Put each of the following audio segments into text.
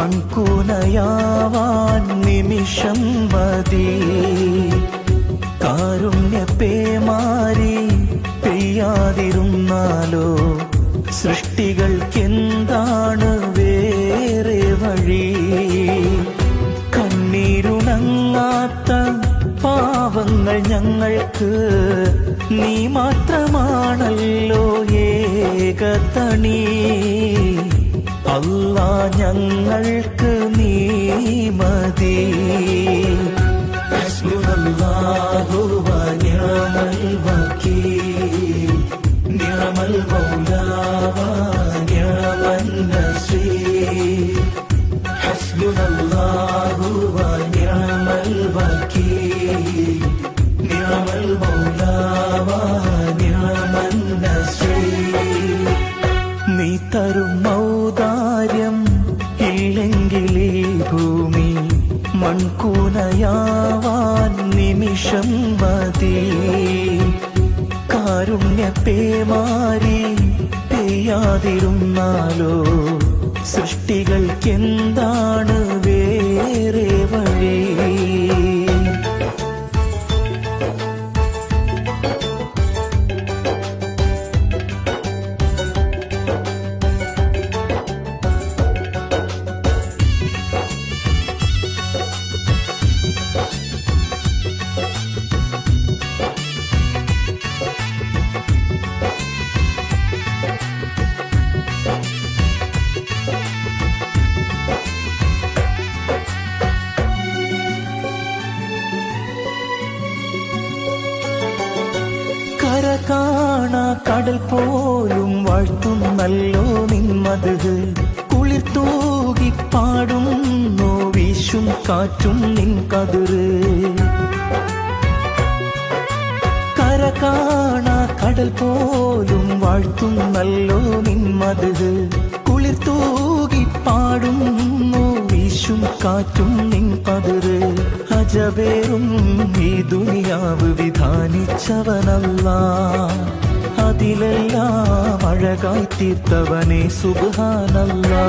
മൺകൂനയാവാൻ നിമിഷം മതി. കാരുണ്യപേമാരി പെയ്യാതിരുന്നാലോ സൃഷ്ടികൾക്കെന്താണ് വേറെ വഴി? കണ്ണീരുണങ്ങാത്ത പാവങ്ങൾ ഞങ്ങൾക്ക് നീ മാത്രമാണല്ലോ ഏകതണി. അല്ലാ ഞങ്ങൾക്ക് നീ മതി. ഹസ്ബുനല്ലാഹു വ നിഅമൽ വകീൽ, നിഅമൽ മൗലാ വ നിഅമൻ നസീർ. ഹസ്ബുനല്ലാഹു വ നിഅമൽ വകീൽ, നിഅമൽ മൗലാ വ നിഅമൻ നസീർ. നീ തരും ഔദാര്യം ഇല്ലെങ്കിൽ ഈ ഭൂമി മൺകൂനയാവാൻ നിമിഷം മതി. കാരുണ്യപേമാരി പെയ്യാതിരുന്നാലോ സൃഷ്ടികൾക്കെന്താണ് വേറെ വഴി? കാണാ കടൽ പോലും വാഴ്ത്തുന്നല്ലോ നിന്മത്. കുളിർ തൂകി പാടുന്നു വീശും കാറ്റും നിൻ കതിര്. കര കാണാ കടൽ പോലും വാഴ്ത്തുന്നല്ലോ നിന്മത്. കുളിർ തൂകി പാടുന്നു വീശും കാറ്റും നിൻ കതിര്. അജബേറും ഈ ദുനിയാവ് വിധാനിച്ചവനല്ലാ, അതിലെല്ലാം അഴകായി തീർത്തവനെ സുബ്ഹാനല്ലാ.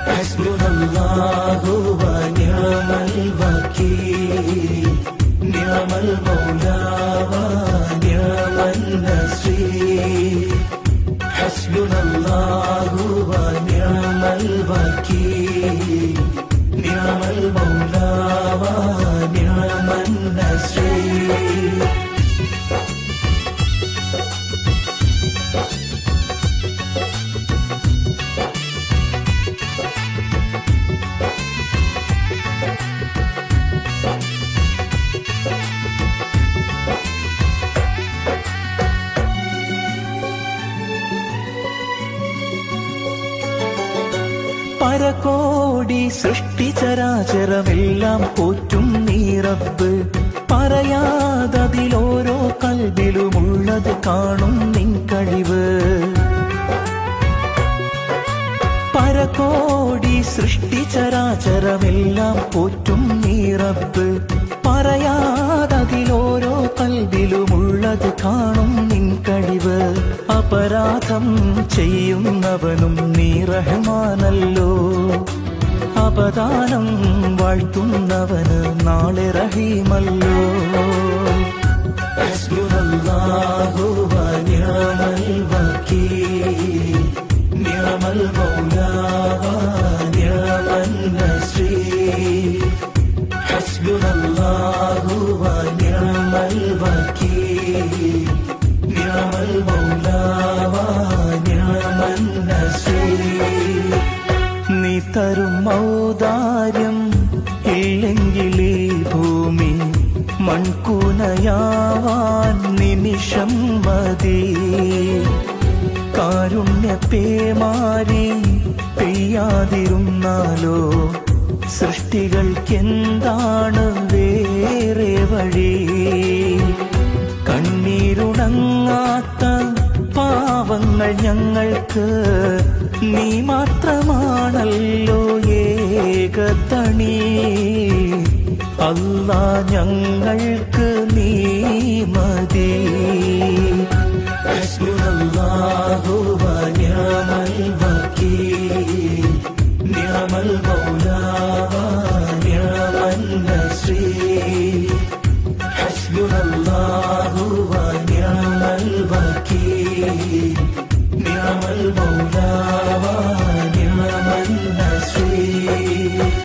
ഹസ്ബുനല്ലാഹു വ നിഅമൽ വകീൽ, നിഅമൽ മൗലാ വ നിഅമൻ നസീർ. ഹസ്ബുനല്ലാഹു വ നിഅമൽ വകീൽ, നിഅമൽ മൗലാ വ നിഅമൻ നസീർ. പരകോടി സൃഷ്ടിചരാചരമെല്ലാം പോറ്റും നീ റബ്ബ്. പറയാതതിലോരോ കൽബിലുമുള്ളത് കാണും നിൻ കഴിവ്. പരകോടി സൃഷ്ടിചരാചരമെല്ലാം പോറ്റും നീ റബ്ബ്. പറയാതതിലോരോ കൽബിലുമുള്ളത് കാണും നിൻ കഴിവ്. അപരാധം ചെയ്യുന്നവനും നീ റഹ്മാനല്ലോ, അപദാനം വാഴ്ത്തുന്നവന് നാളെ റഹീമല്ലോ. ഹസ്ബുനല്ലാഹു വ നിഅമൽ വകീൽ, നിഅമൽ മൗലാ വ നിഅമൻ നസീർ. ഹസ്ബുനല്ലാഹു വ നിഅമൽ വകീൽ, നിഅമൽ മൗലാ വ നിഅമൻ നസീർ. നീ തരും ഔദാര്യം ഇല്ലെങ്കിൽ ഈ ഭൂമി മൺകൂനയാവാൻ നിമിഷം മതി. കാരുണ്യപേമാരി പെയ്യാതിരുന്നാലോ സൃഷ്ടികൾക്കെന്താണ് വേറെ വഴി? കണ്ണീരുണങ്ങാത്ത പാവങ്ങൾ ഞങ്ങൾക്ക് നീ മാത്രമാണല്ലോ ഏകതണി. അല്ലാ ഞങ്ങൾക്ക് നീ മതി. ഹസ്ബുനല്ലാഹു വ നിഅമൽ വകീൽ, ശ്രീ ഹസ്ബുനല്ലാഹ്